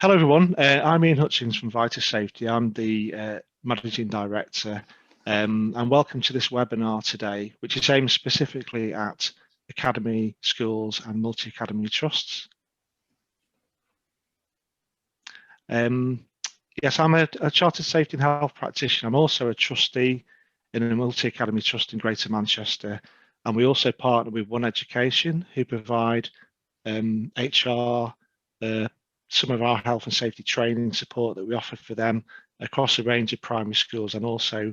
Hello everyone, I'm Ian Hutchins from Vitus Safety. I'm the Managing Director and welcome to this webinar today, which is aimed specifically at academy, schools and multi-academy trusts. Yes, I'm a Chartered Safety and Health Practitioner. I'm also a trustee in a multi-academy trust in Greater Manchester, and we also partner with One Education, who provide HR, some of our health and safety training support that we offer for them across a range of primary schools and also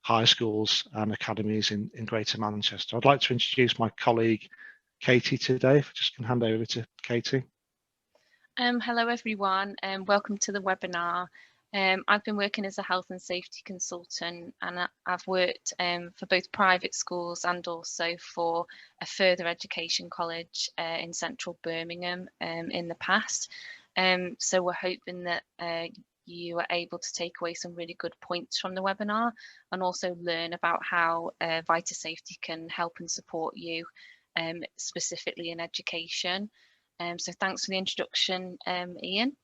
high schools and academies in Greater Manchester. I'd like to introduce my colleague Katie today, if I just can hand over to Katie. Hello everyone, and welcome to the webinar. I've been working as a health and safety consultant, and I've worked for both private schools and also for a further education college in central Birmingham in the past. So we're hoping that you are able to take away some really good points from the webinar and also learn about how Vitus Safety can help and support you specifically in education. So thanks for the introduction, Ian.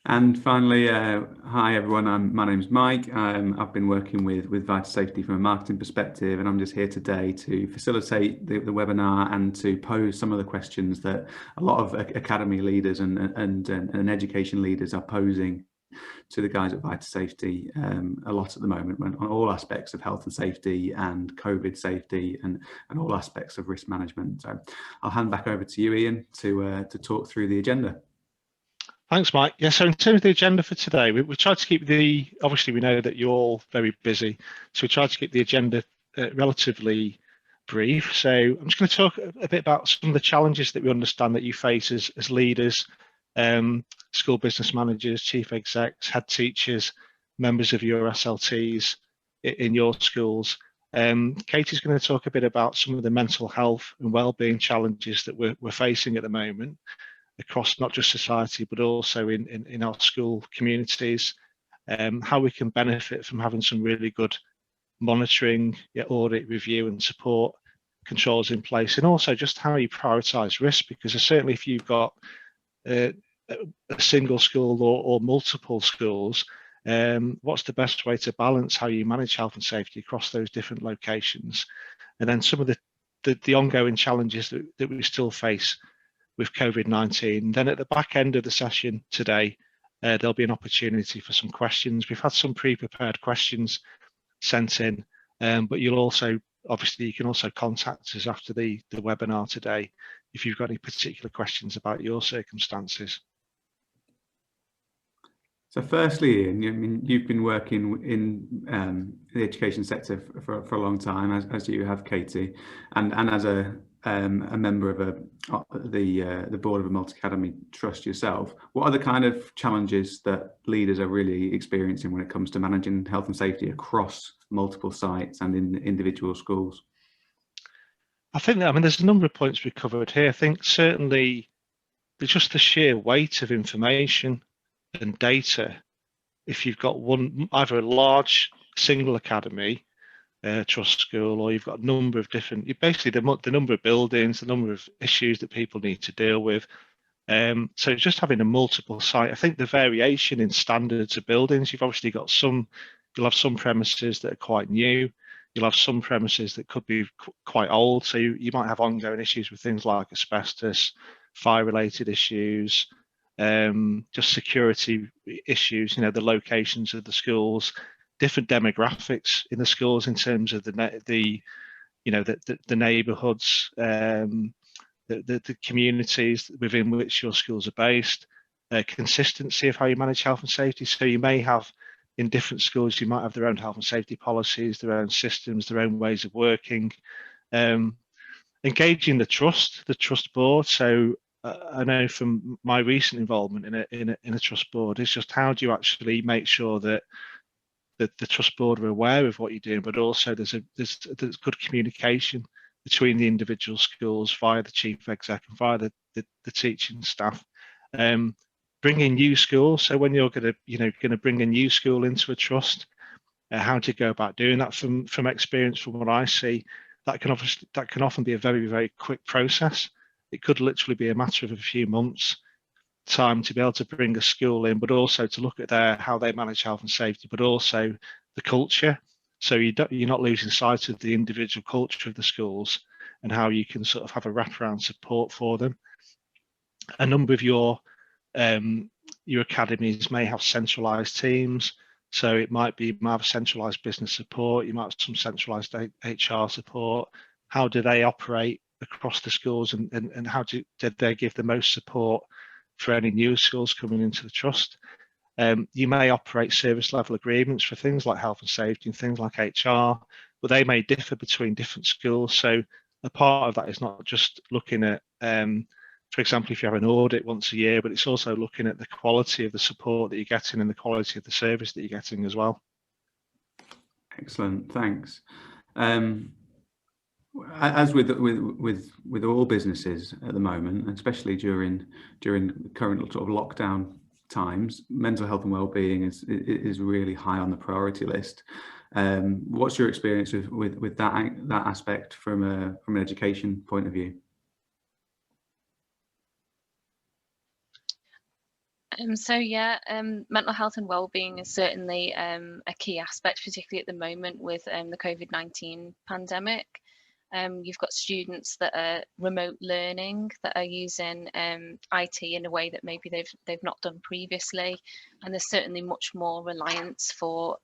And finally, hi everyone, my name's Mike. I've been working with Vitus Safety from a marketing perspective, and I'm just here today to facilitate the webinar and to pose some of the questions that a lot of academy leaders and education leaders are posing to the guys at Vitus Safety a lot at the moment on all aspects of health and safety and COVID safety and all aspects of risk management. So I'll hand back over to you, Ian, to talk through the agenda. Thanks, Mike. Yeah, so in terms of the agenda for today, we tried to keep obviously we know that you're all very busy, so we tried to keep the agenda relatively brief. So I'm just going to talk a bit about some of the challenges that we understand that you face as leaders, school business managers, chief execs, head teachers, members of your SLTs in your schools. Katie's going to talk a bit about some of the mental health and wellbeing challenges that we're facing at the moment across not just society, but also in our school communities, how we can benefit from having some really good monitoring, audit, review and support controls in place, and also just how you prioritise risk, because certainly if you've got a single school or multiple schools, what's the best way to balance how you manage health and safety across those different locations, and then some of the ongoing challenges that we still face with COVID-19. Then at the back end of the session today, there'll be an opportunity for some questions. We've had some pre-prepared questions sent in, but you can also contact us after the webinar today if you've got any particular questions about your circumstances. So firstly, Ian, I mean, you've been working in the education sector for a long time, as you have, Katie, and as a member of the board of a multi-academy trust yourself. What are the kind of challenges that leaders are really experiencing when it comes to managing health and safety across multiple sites and in individual schools? I think that, there's a number of points we covered here. I think certainly just the sheer weight of information and data. If you've got either a large single academy, trust school, or you've got a number of different, basically the number of buildings, the number of issues that people need to deal with. So just having a multiple site, I think the variation in standards of buildings, you've obviously got you'll have some premises that are quite new, you'll have some premises that could be quite old, so you might have ongoing issues with things like asbestos, fire related issues, just security issues, the locations of the schools, different demographics in the schools in terms of the neighbourhoods, the communities within which your schools are based, consistency of how you manage health and safety. So you may have, in different schools, you might have their own health and safety policies, their own systems, their own ways of working. Engaging the trust board. So I know from my recent involvement in a trust board, it's just how do you actually make sure that the trust board are aware of what you're doing, but also there's good communication between the individual schools via the chief exec and via the teaching staff. Bringing new schools. So when you're going to bring a new school into a trust, how do you go about doing that? From experience, from what I see, that can often be a very, very quick process. It could literally be a matter of a few months time to be able to bring a school in, but also to look at how they manage health and safety, but also the culture. So you're not losing sight of the individual culture of the schools and how you can sort of have a wraparound support for them. A number of your academies may have centralized teams. So it might be, you might have centralized business support, you might have some centralized HR support. How do they operate across the schools, and how did they give the most support for any new schools coming into the trust? You may operate service level agreements for things like health and safety and things like HR, but they may differ between different schools. So a part of that is not just looking at, for example, if you have an audit once a year, but it's also looking at the quality of the support that you're getting and the quality of the service that you're getting as well. Excellent, thanks. As with all businesses at the moment, especially during current sort of lockdown times, mental health and wellbeing is really high on the priority list. What's your experience with that aspect from an education point of view? Mental health and wellbeing is certainly a key aspect, particularly at the moment with the COVID-19 pandemic. You've got students that are remote learning, that are using IT in a way that maybe they've not done previously, and there's certainly much more reliance for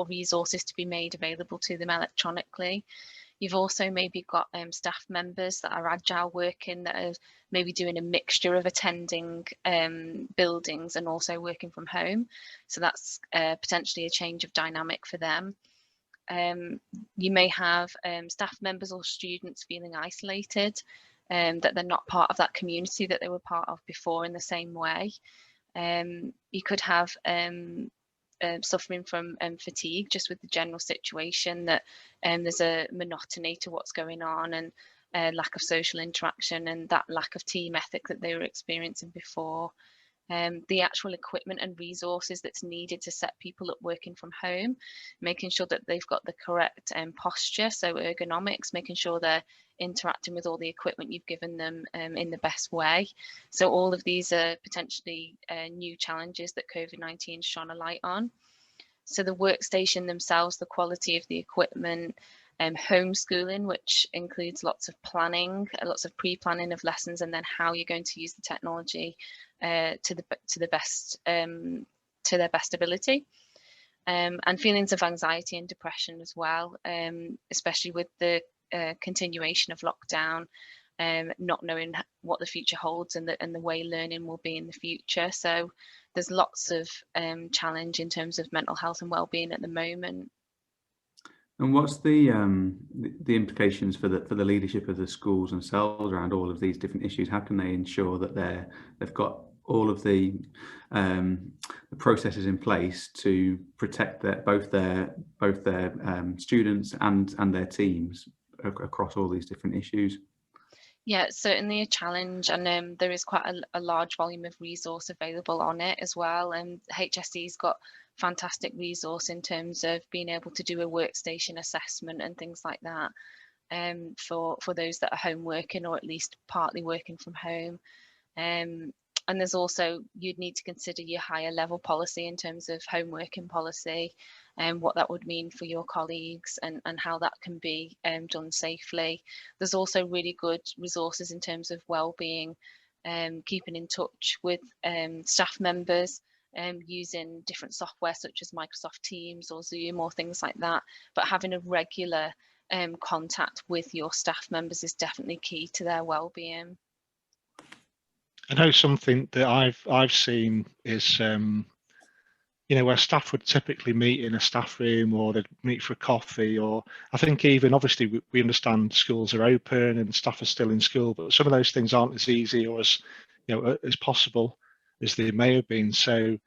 resources to be made available to them electronically. You've also maybe got staff members that are agile working, that are maybe doing a mixture of attending buildings and also working from home. So that's potentially a change of dynamic for them. You may have staff members or students feeling isolated, that they're not part of that community that they were part of before in the same way. You could have suffering from fatigue just with the general situation, that there's a monotony to what's going on, and lack of social interaction and that lack of team ethic that they were experiencing before. The actual equipment and resources that's needed to set people up working from home, making sure that they've got the correct posture, so ergonomics, making sure they're interacting with all the equipment you've given them in the best way. So all of these are potentially new challenges that COVID-19 shone a light on. So the workstation themselves, the quality of the equipment, homeschooling, which includes lots of planning, lots of pre-planning of lessons, and then how you're going to use the technology to their best ability, and feelings of anxiety and depression as well, especially with the continuation of lockdown, not knowing what the future holds and the way learning will be in the future. So there's lots of challenge in terms of mental health and wellbeing at the moment. And what's the implications for the leadership of the schools themselves around all of these different issues? How can they ensure that they've got all of the processes in place to protect both their students and their teams across all these different issues? Yeah, it's certainly a challenge, and there is quite a large volume of resource available on it as well. And HSE's got fantastic resource in terms of being able to do a workstation assessment and things like that, for those that are home working or at least partly working from home. And there's also, you'd need to consider your higher level policy in terms of home working policy, and what that would mean for your colleagues, and how that can be done safely. There's also really good resources in terms of wellbeing, keeping in touch with staff members, using different software such as Microsoft Teams or Zoom or things like that. But having a regular contact with your staff members is definitely key to their wellbeing. I know something that I've seen is, where staff would typically meet in a staff room, or they'd meet for a coffee, or I think even, obviously we understand schools are open and staff are still in school, but some of those things aren't as easy or as possible as they may have been. So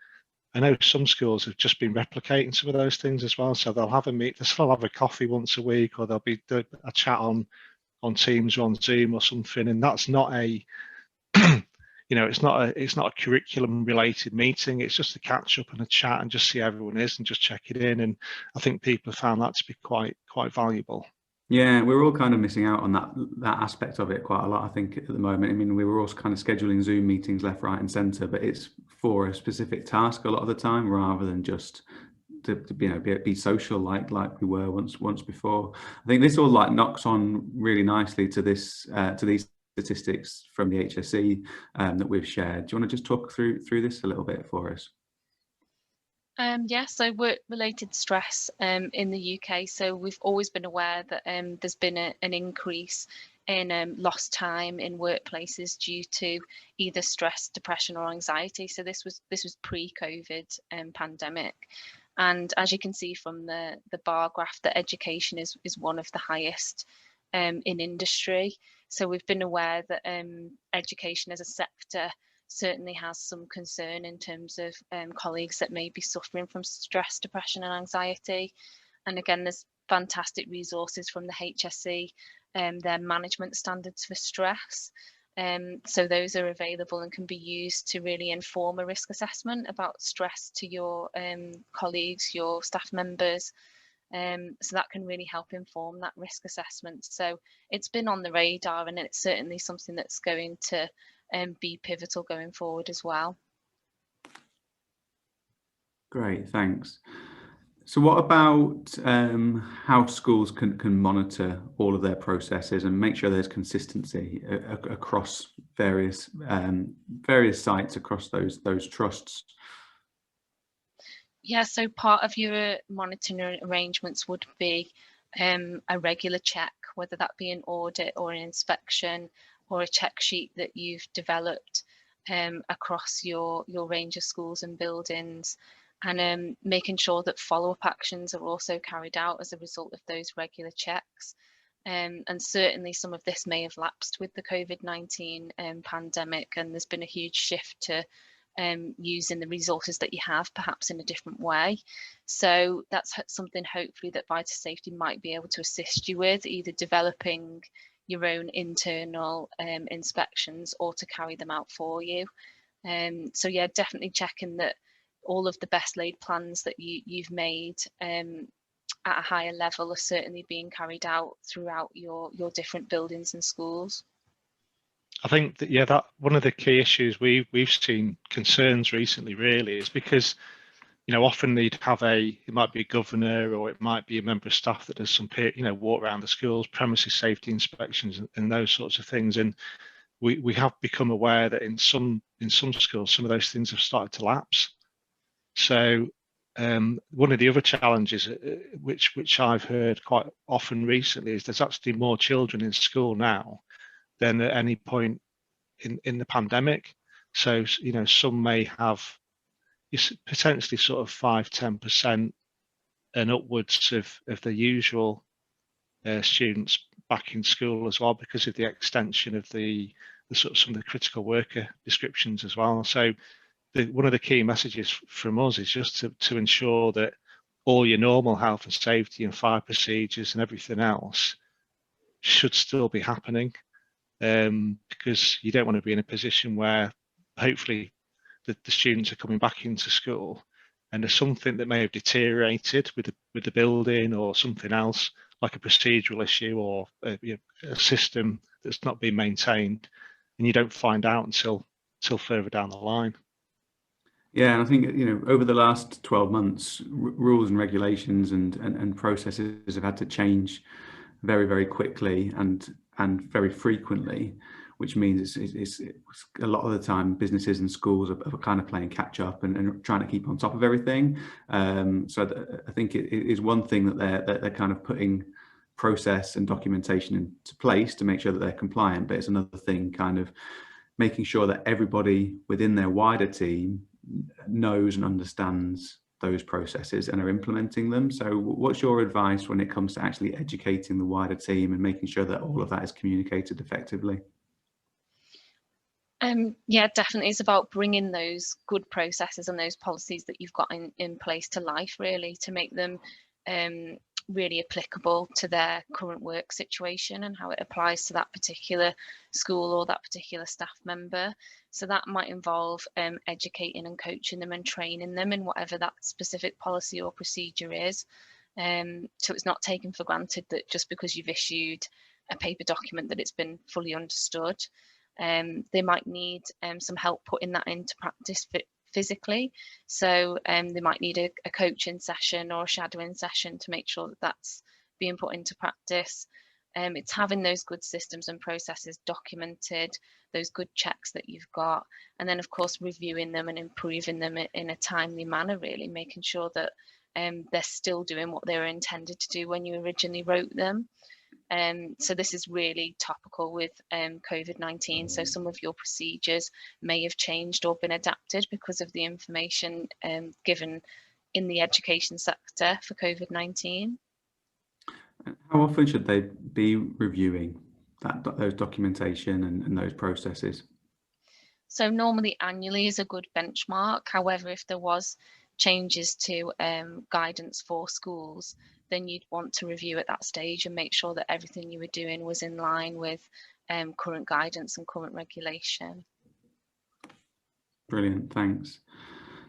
I know some schools have just been replicating some of those things as well. So they'll still have a coffee once a week, or there'll be a chat on Teams or on Zoom or something, and that's not a it's not a curriculum related meeting. It's just a catch up and a chat and just see how everyone is and just check it in. And I think people have found that to be quite valuable. Yeah, we're all kind of missing out on that aspect of it quite a lot, I think, at the moment. I mean, we were also kind of scheduling Zoom meetings left, right, and centre, but it's for a specific task a lot of the time, rather than just to be social like we were once before. I think this all like knocks on really nicely to this to these statistics from the HSE that we've shared. Do you want to just talk through this a little bit for us? Yeah, so work-related stress in the UK. So we've always been aware that there's been an increase in lost time in workplaces due to either stress, depression, or anxiety. So this was pre-COVID pandemic, and as you can see from the bar graph, that education is one of the highest in industry. So we've been aware that education as a sector certainly has some concern in terms of colleagues that may be suffering from stress, depression and anxiety. And again, there's fantastic resources from the HSE, their management standards for stress. So those are available and can be used to really inform a risk assessment about stress to your colleagues, your staff members. So that can really help inform that risk assessment. So it's been on the radar, and it's certainly something that's going to be pivotal going forward as well. Great, thanks. So what about how schools can monitor all of their processes and make sure there's consistency across various sites across those trusts? Yeah, so part of your monitoring arrangements would be a regular check, whether that be an audit or an inspection or a check sheet that you've developed across your range of schools and buildings, and making sure that follow-up actions are also carried out as a result of those regular checks. And certainly some of this may have lapsed with the COVID-19 pandemic, and there's been a huge shift to using the resources that you have perhaps in a different way. So that's something hopefully that Vital Safety might be able to assist you with, either developing your own internal inspections or to carry them out for you. So yeah, definitely checking that all of the best laid plans that you've made at a higher level are certainly being carried out throughout your different buildings and schools. I think that, yeah, that one of the key issues we've seen concerns recently really is because, you know, often they'd have it might be a governor or it might be a member of staff that does some, you know, walk around the schools, premises safety inspections and those sorts of things. And we have become aware that in some schools, some of those things have started to lapse. So one of the other challenges, which I've heard quite often recently, is there's actually more children in school now than at any point in the pandemic. So, you know, some may have potentially sort of 5-10% and upwards of the usual students back in school as well, because of the extension of the sort of some of the critical worker descriptions as well. So one of the key messages from us is just to ensure that all your normal health and safety and fire procedures and everything else should still be happening, because you don't want to be in a position where hopefully the students are coming back into school and there's something that may have deteriorated with the building or something else, like a procedural issue or a system that's not being maintained, and you don't find out until further down the line. Yeah, and I think, you know, over the last 12 months, rules and regulations and processes have had to change very, very quickly and very frequently, which means it's a lot of the time businesses and schools are kind of playing catch up and trying to keep on top of everything. So I think it is one thing that they're kind of putting process and documentation into place to make sure that they're compliant, but it's another thing kind of making sure that everybody within their wider team knows and understands those processes and are implementing them. So what's your advice when it comes to actually educating the wider team and making sure that all of that is communicated effectively? Yeah, definitely. It's about bringing those good processes and those policies that you've got in place to life, really, to make them really applicable to their current work situation and how it applies to that particular school or that particular staff member. So that might involve educating and coaching them and training them in whatever that specific policy or procedure is. So it's not taken for granted that just because you've issued a paper document that it's been fully understood. They might need some help putting that into practice physically. So they might need a coaching session or a shadowing session to make sure that that's being put into practice. It's having those good systems and processes documented, those good checks that you've got, and then of course reviewing them and improving them in a timely manner, really making sure that they're still doing what they were intended to do when you originally wrote them. So this is really topical with COVID-19. So some of your procedures may have changed or been adapted because of the information given in the education sector for COVID-19. How often should they be reviewing those documentation and those processes? So normally annually is a good benchmark. However, if there was changes to guidance for schools, then you'd want to review at that stage and make sure that everything you were doing was in line with current guidance and current regulation. Brilliant, thanks.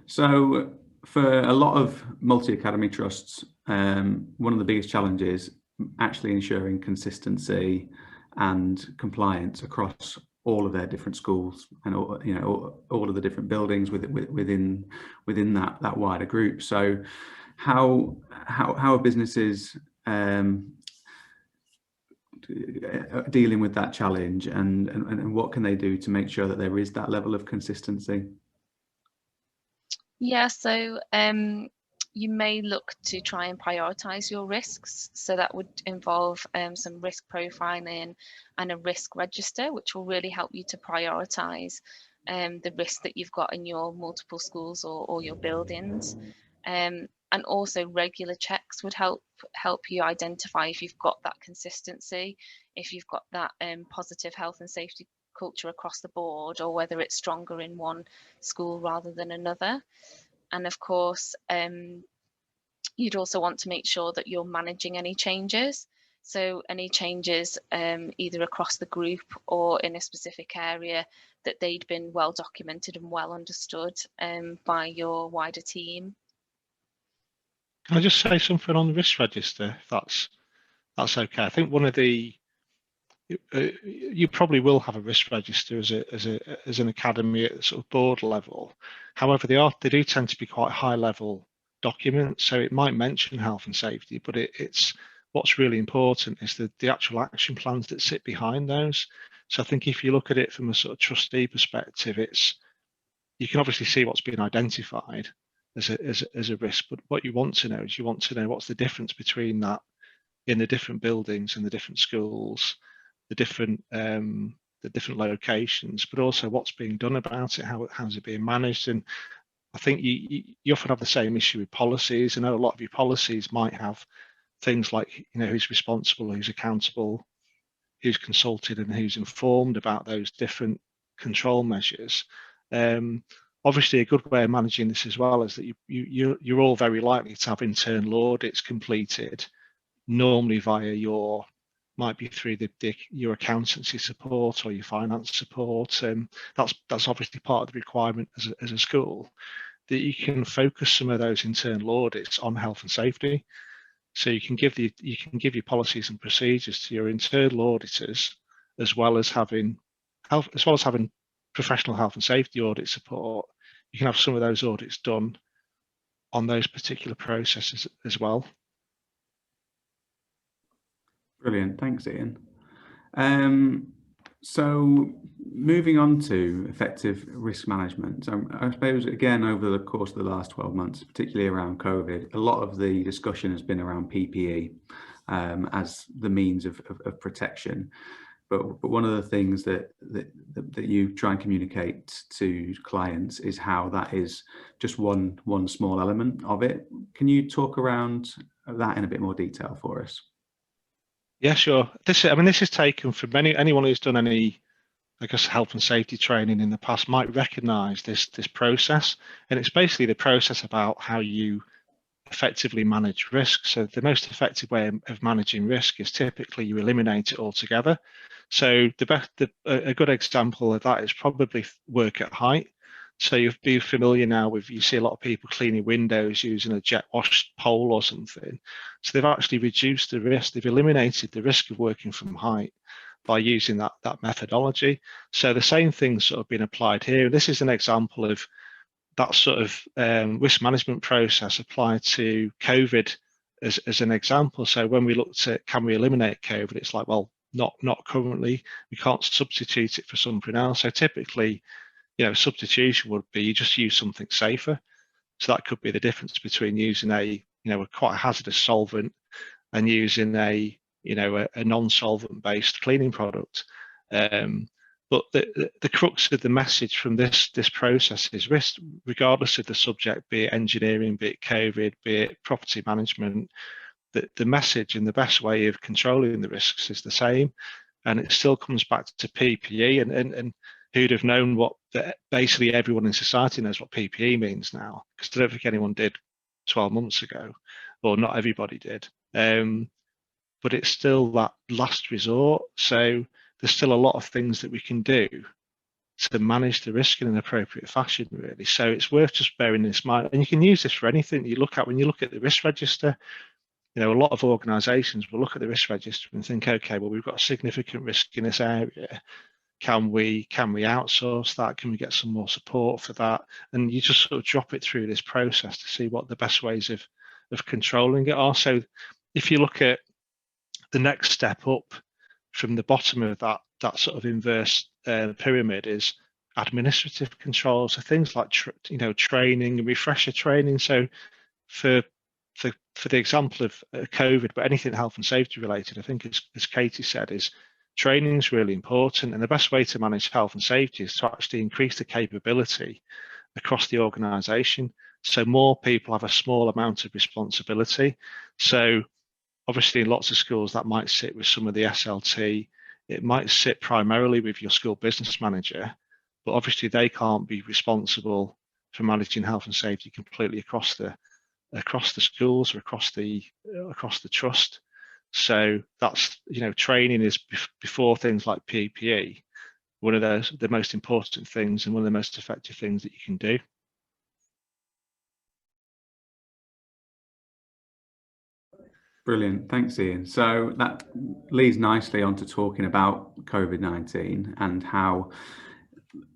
So for a lot of multi-academy trusts, one of the biggest challenges actually ensuring consistency and compliance across all of their different schools and all of the different buildings within that wider group. So how are businesses dealing with that challenge, and what can they do to make sure that there is that level of consistency? Yeah, so you may look to try and prioritise your risks. So that would involve some risk profiling and a risk register, which will really help you to prioritise the risk that you've got in your multiple schools or your buildings. And also regular checks would help you identify if you've got that consistency, if you've got that positive health and safety culture across the board, or whether it's stronger in one school rather than another. And of course, you'd also want to make sure that you're managing any changes. So any changes either across the group or in a specific area, that they'd been well documented and well understood by your wider team. Can I just say something on the risk register, if that's okay? I think one of the you probably will have a risk register as an academy at the sort of board level. However, they do tend to be quite high level documents, so it might mention health and safety, but it's what's really important is the actual action plans that sit behind those. So I think if you look at it from a sort of trustee perspective, you can obviously see what's been identified as a risk, but what you want to know is what's the difference between that in the different buildings and the different schools, the different locations, but also what's being done about it, how's it being managed. And I think you often have the same issue with policies. I know a lot of your policies might have things like, who's responsible, who's accountable, who's consulted, and who's informed about those different control measures. Obviously, a good way of managing this as well is that you're all very likely to have internal audits completed, normally via might be through your accountancy support or your finance support. That's obviously part of the requirement as a school, that you can focus some of those internal audits on health and safety. So you can give your policies and procedures to your internal auditors, as well as having professional health and safety audit support. You can have some of those audits done on those particular processes as well. Brilliant, thanks, Ian. So moving on to effective risk management. So I suppose, again, over the course of the last 12 months, particularly around COVID, a lot of the discussion has been around PPE as the means of protection. But one of the things that you try and communicate to clients is how that is just one small element of it. Can you talk around that in a bit more detail for us? Yeah, sure. This is taken from anyone who's done any, I guess, health and safety training in the past might recognise this process, and it's basically the process about how you effectively manage risk. So the most effective way of managing risk is typically you eliminate it altogether. So a good example of that is probably work at height. So you'll be familiar now with, you see a lot of people cleaning windows using a jet wash pole or something. So they've actually reduced the risk, they've eliminated the risk of working from height by using that methodology. So the same thing's sort of been applied here. This is an example of that sort of risk management process applied to COVID as an example. So when we looked at, can we eliminate COVID, it's like, well, not currently. We can't substitute it for something else. So typically, substitution would be you just use something safer. So that could be the difference between using a quite hazardous solvent and using a non-solvent based cleaning product. But the crux of the message from this process is risk, regardless of the subject, be it engineering, be it COVID, be it property management. The message and the best way of controlling the risks is the same, and it still comes back to PPE. And who'd have known what? Basically, everyone in society knows what PPE means now, because I don't think anyone did 12 months ago, or not everybody did. But it's still that last resort. So there's still a lot of things that we can do to manage the risk in an appropriate fashion, really. So it's worth just bearing this in mind. And you can use this for anything you look at. When you look at the risk register, a lot of organisations will look at the risk register and think, okay, well, we've got a significant risk in this area. Can we outsource that? Can we get some more support for that? And you just sort of drop it through this process to see what the best ways of controlling it are. So if you look at the next step up from the bottom of that sort of inverse pyramid is administrative controls. So things like training and refresher training. So for the example of COVID, but anything health and safety related, I think as Katie said, is training is really important. And the best way to manage health and safety is to actually increase the capability across the organisation. So more people have a small amount of responsibility. So obviously in lots of schools that might sit with some of the SLT. It might sit primarily with your school business manager, but obviously they can't be responsible for managing health and safety completely across the schools or across the trust. So that's, training is before things like PPE, one of the most important things and one of the most effective things that you can do. Brilliant, thanks Ian. So that leads nicely onto talking about COVID-19 and how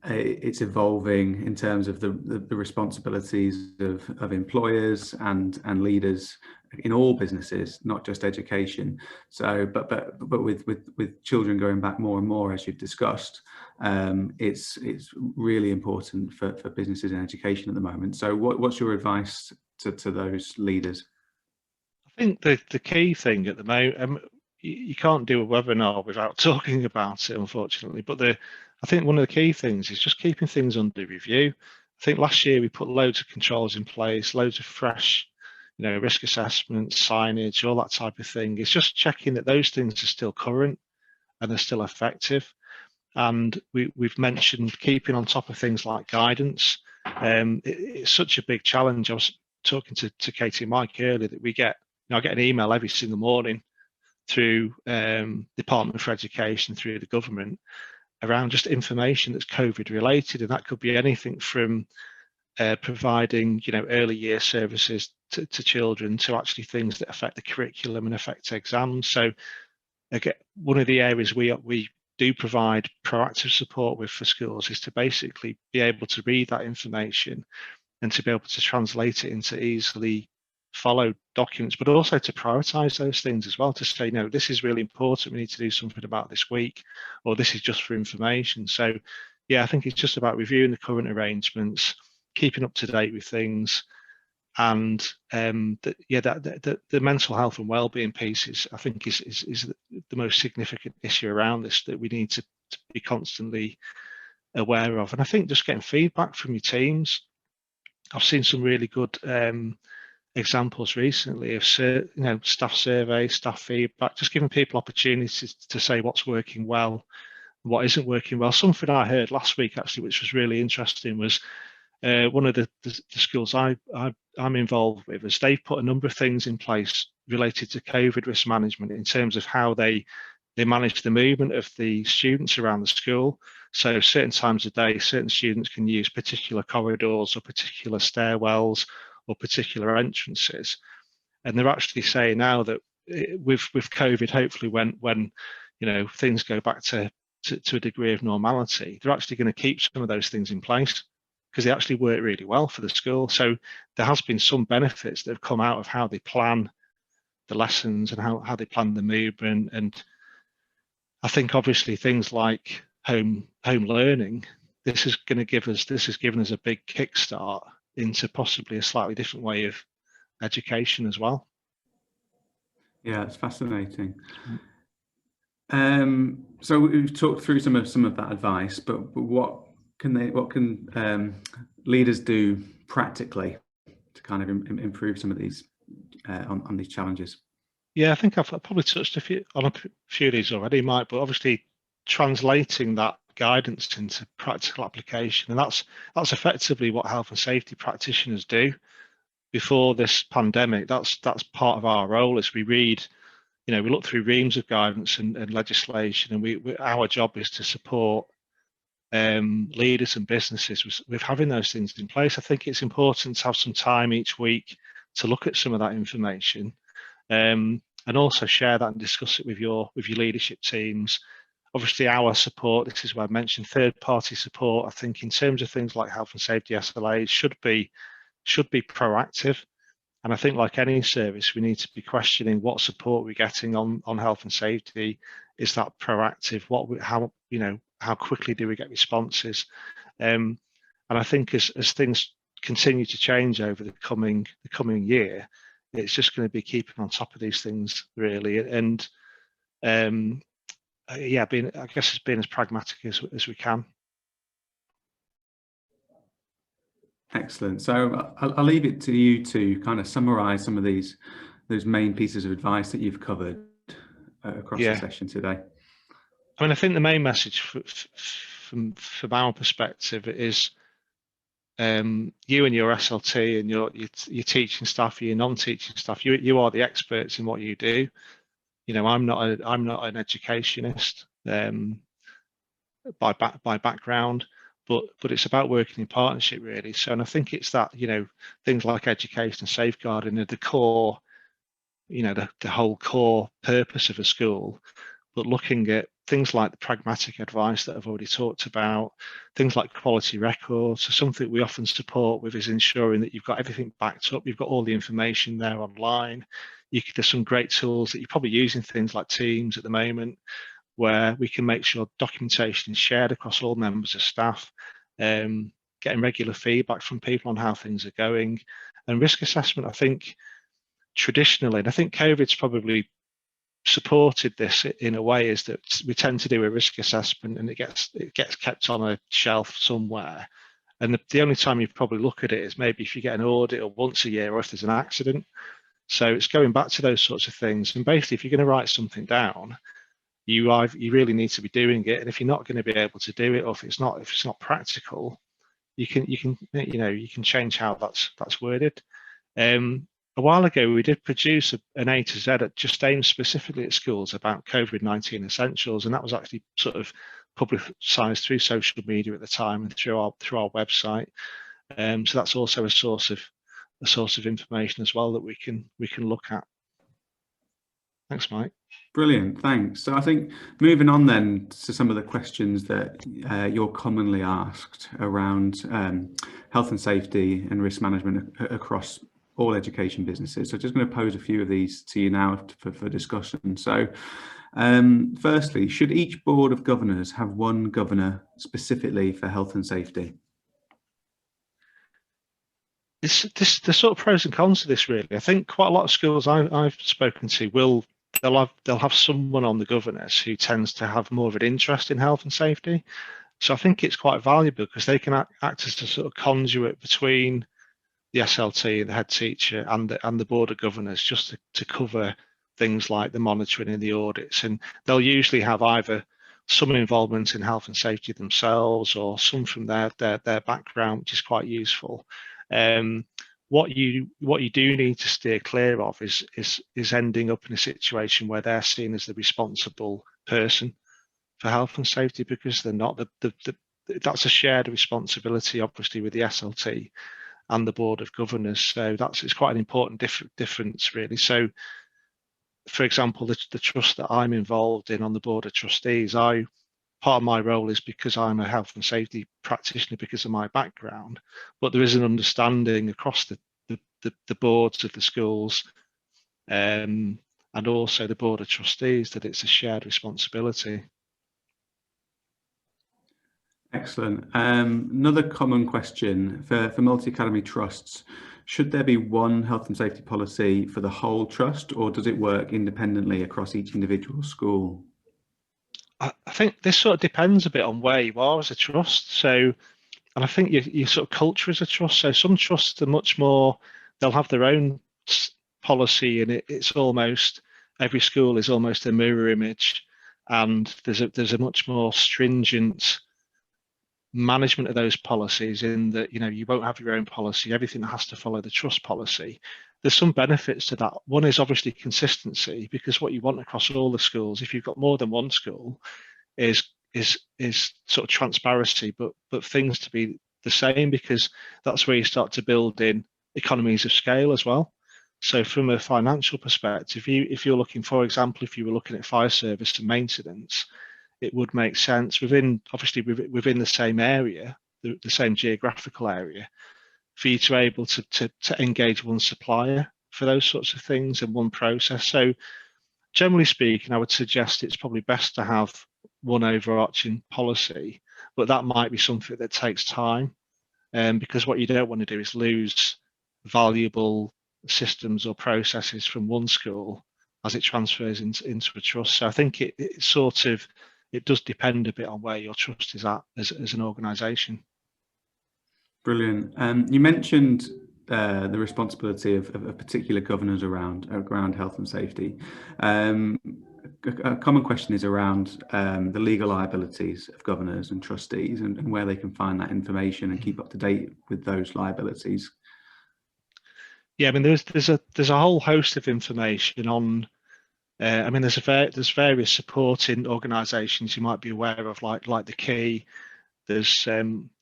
it's evolving in terms of the responsibilities of employers and leaders in all businesses, not just education. So, but with children going back more and more, as you've discussed, it's really important for businesses and education at the moment. So, what's your advice to those leaders? I think the key thing at the moment, you can't do a webinar without talking about it, unfortunately. But I think one of the key things is just keeping things under review. I think last year we put loads of controls in place, loads of fresh, risk assessments, signage, all that type of thing. It's just checking that those things are still current and they're still effective. And we've mentioned keeping on top of things like guidance. It's such a big challenge. I was talking to Katie and Mike earlier that we get, I get an email every single morning through Department for Education, through the government, around just information that's COVID related, and that could be anything from providing early year services to children to actually things that affect the curriculum and affect exams. So again, one of the areas we do provide proactive support with for schools is to basically be able to read that information and to be able to translate it into easily follow documents, but also to prioritize those things as well, to say, no, this is really important, we need to do something about this week, or this is just for information. So yeah, I think it's just about reviewing the current arrangements, keeping up to date with things, and the mental health and wellbeing piece I think is the most significant issue around this that we need to be constantly aware of. And I think just getting feedback from your teams. I've seen some really good examples recently of staff surveys, staff feedback, just giving people opportunities to say what's working well, what isn't working well. Something I heard last week actually, which was really interesting, was one of the schools I'm involved with, is they've put a number of things in place related to COVID risk management in terms of how they manage the movement of the students around the school. So certain times of day, certain students can use particular corridors or particular stairwells or particular entrances. And they're actually saying now that with COVID, hopefully when things go back to a degree of normality, they're actually going to keep some of those things in place because they actually work really well for the school. So there has been some benefits that have come out of how they plan the lessons and how they plan the movement. And I think obviously things like home learning, this has given us a big kickstart into possibly a slightly different way of education as well. Yeah, it's fascinating. So we've talked through some of that advice, but what can leaders do practically to kind of improve some of these on these challenges? Yeah, I think I've probably touched on a few of these already, Mike, but obviously translating that guidance into practical application, and that's effectively what health and safety practitioners do. Before this pandemic, that's part of our role. Is we read, we look through reams of guidance and legislation, and our job is to support leaders and businesses with having those things in place. I think it's important to have some time each week to look at some of that information, and also share that and discuss it with your leadership teams. Obviously, our support, this is where I mentioned third-party support. I think in terms of things like health and safety SLAs should be proactive. And I think like any service, we need to be questioning what support we're getting on health and safety. Is that proactive? How quickly do we get responses? And I think as things continue to change over the coming year, it's just going to be keeping on top of these things really. And I guess it's being as pragmatic as we can. Excellent. So I'll leave it to you to kind of summarize some of those main pieces of advice that you've covered across the session today. I mean, I think the main message from our perspective is you and your SLT and your teaching staff, your non-teaching staff, you are the experts in what you do. I'm not an educationist by background, but it's about working in partnership really. So, and I think it's that things like education and safeguarding are the core, the whole core purpose of a school. But looking at things like the pragmatic advice that I've already talked about, things like quality records. So something we often support with is ensuring that you've got everything backed up. You've got all the information there online. There's some great tools that you're probably using, things like Teams at the moment, where we can make sure documentation is shared across all members of staff, getting regular feedback from people on how things are going. And risk assessment, I think traditionally, and I think COVID's probably supported this in a way, is that we tend to do a risk assessment and it gets kept on a shelf somewhere, and the only time you probably look at it is maybe if you get an audit or once a year or if there's an accident. So it's going back to those sorts of things, and basically if you're going to write something down, you really need to be doing it, and if you're not going to be able to do it, or if it's not practical, you can change how that's worded. A while ago, we did produce an A to Z that just aimed specifically at schools about COVID-19 essentials, and that was actually sort of publicised through social media at the time and through our website. So that's also a source of information as well that we can look at. Thanks, Mike. Brilliant, thanks. So I think moving on then to some of the questions that you're commonly asked around health and safety and risk management across all education businesses. So just going to pose a few of these to you now for discussion. So firstly, should each board of governors have one governor specifically for health and safety? The sort of pros and cons of this really. I think quite a lot of schools I've spoken to they'll have someone on the governors who tends to have more of an interest in health and safety. So I think it's quite valuable because they can act as a sort of conduit between the SLT, the head teacher, and the board of governors, just to cover things like the monitoring and the audits. And they'll usually have either some involvement in health and safety themselves or some from their background, which is quite useful. What you do need to steer clear of is ending up in a situation where they're seen as the responsible person. for health and safety because they're not. That's a shared responsibility, obviously, with the SLT and the Board of Governors. So it's quite an important difference, really. So, for example, the trust that I'm involved in on the Board of Trustees, part of my role is because I'm a health and safety practitioner because of my background, but there is an understanding across the boards of the schools and also the Board of Trustees that it's a shared responsibility. Excellent. Another common question for multi-academy trusts, should there be one health and safety policy for the whole trust, or does it work independently across each individual school? I think this sort of depends a bit on where you are as a trust. So, and I think your sort of culture as a trust. So some trusts are much more, they'll have their own policy, and it's almost, every school is almost a mirror image, and there's a much more stringent management of those policies in that, you won't have your own policy, everything has to follow the trust policy. There's some benefits to that. One is obviously consistency, because what you want across all the schools, if you've got more than one school, is sort of transparency, but things to be the same, because that's where you start to build in economies of scale as well. So from a financial perspective, if you're looking, for example, if you were looking at fire service and maintenance, it would make sense within the same area, the same geographical area, for you to be able to engage one supplier for those sorts of things and one process. So generally speaking, I would suggest it's probably best to have one overarching policy, but that might be something that takes time, because what you don't want to do is lose valuable systems or processes from one school as it transfers into a trust. So I think it does depend a bit on where your trust is at as an organisation. Brilliant. You mentioned the responsibility of particular governors around health and safety. A common question is around the legal liabilities of governors and trustees, and where they can find that information and keep up to date with those liabilities. Yeah, I mean, there's a whole host of information on. I mean, there's various supporting organisations you might be aware of, like the Key. There's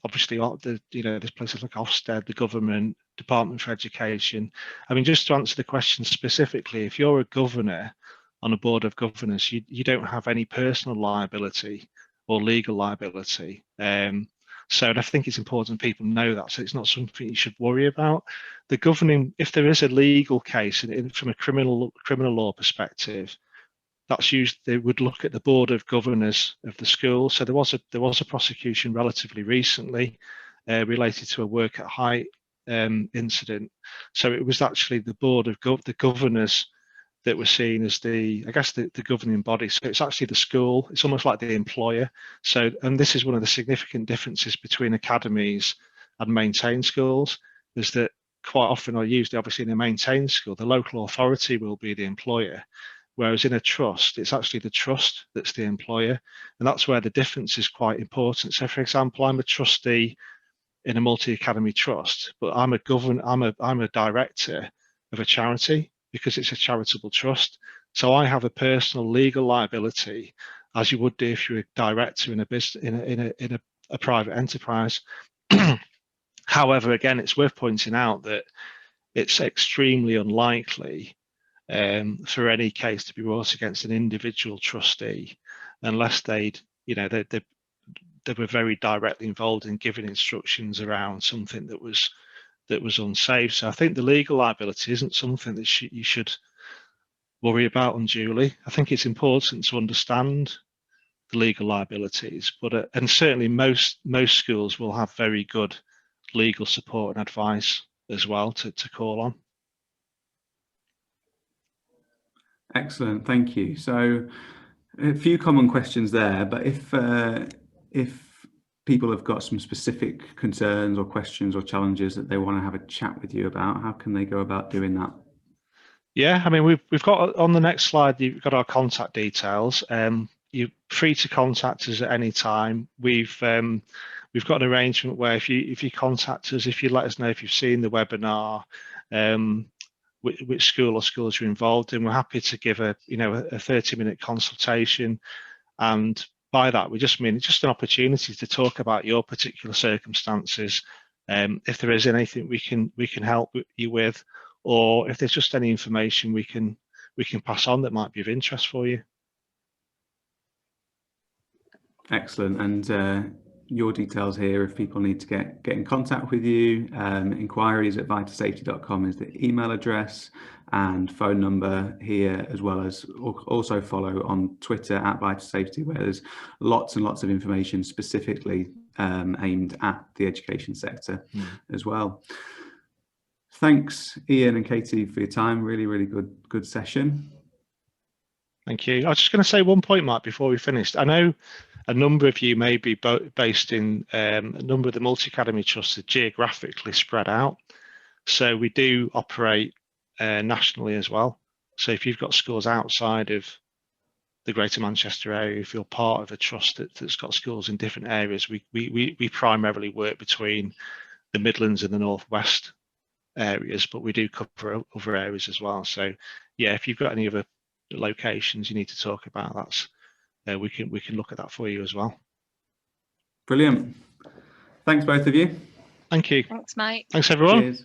obviously there's places like Ofsted, the government, Department for Education. I mean, just to answer the question specifically, if you're a governor on a board of governors, you don't have any personal liability or legal liability. So I think it's important people know that. So it's not something you should worry about. The governing, if there is a legal case from a criminal law perspective, that's used. They would look at the board of governors of the school. So there was a prosecution relatively recently related to a work at height incident. So it was actually the board of the governors that were seen as the governing body. So it's actually the school. It's almost like the employer. So, and this is one of the significant differences between academies and maintained schools, is that quite often, or usually obviously in a maintained school, the local authority will be the employer. Whereas in a trust, it's actually the trust that's the employer. And that's where the difference is quite important. So for example, I'm a trustee in a multi-academy trust, but I'm a director of a charity because it's a charitable trust. So I have a personal legal liability, as you would do if you're a director in a business in a private enterprise. However, again, it's worth pointing out that it's extremely unlikely for any case to be brought against an individual trustee unless they were very directly involved in giving instructions around something that was unsafe. So I think the legal liability isn't something that you should worry about unduly. I think it's important to understand the legal liabilities, but and certainly most schools will have very good legal support and advice as well to call on. Excellent, thank you. So a few common questions there, but if people have got some specific concerns or questions or challenges that they want to have a chat with you about, how can they go about doing that? Yeah, I mean, we've got on the next slide, you've got our contact details. You're free to contact us at any time. We've got an arrangement where if you contact us, if you let us know if you've seen the webinar, which school or schools you're involved in, we're happy to give a 30-minute consultation and by that, we just mean it's just an opportunity to talk about your particular circumstances. If there is anything we can help you with, or if there's just any information we can pass on that might be of interest for you. Excellent. And your details here, if people need to get in contact with you, inquiries@vitasafety.com is the email address, and phone number here, as well as also follow on Twitter @vitasafety, where there's lots and lots of information specifically aimed at the education sector as well. Thanks, Ian and Katie, for your time. Really, really good session. Thank you. I was just going to say one point, Mike, before we finished. I know a number of you may be based in a number of the multi-academy trusts are geographically spread out. So we do operate nationally as well. So if you've got schools outside of the Greater Manchester area, if you're part of a trust that's got schools in different areas, we primarily work between the Midlands and the Northwest areas, but we do cover other areas as well. So yeah, if you've got any other locations you need to talk about, that's we can look at that for you as well. Brilliant. Thanks both of you. Thank you. Thanks, Mike. Thanks everyone. Cheers.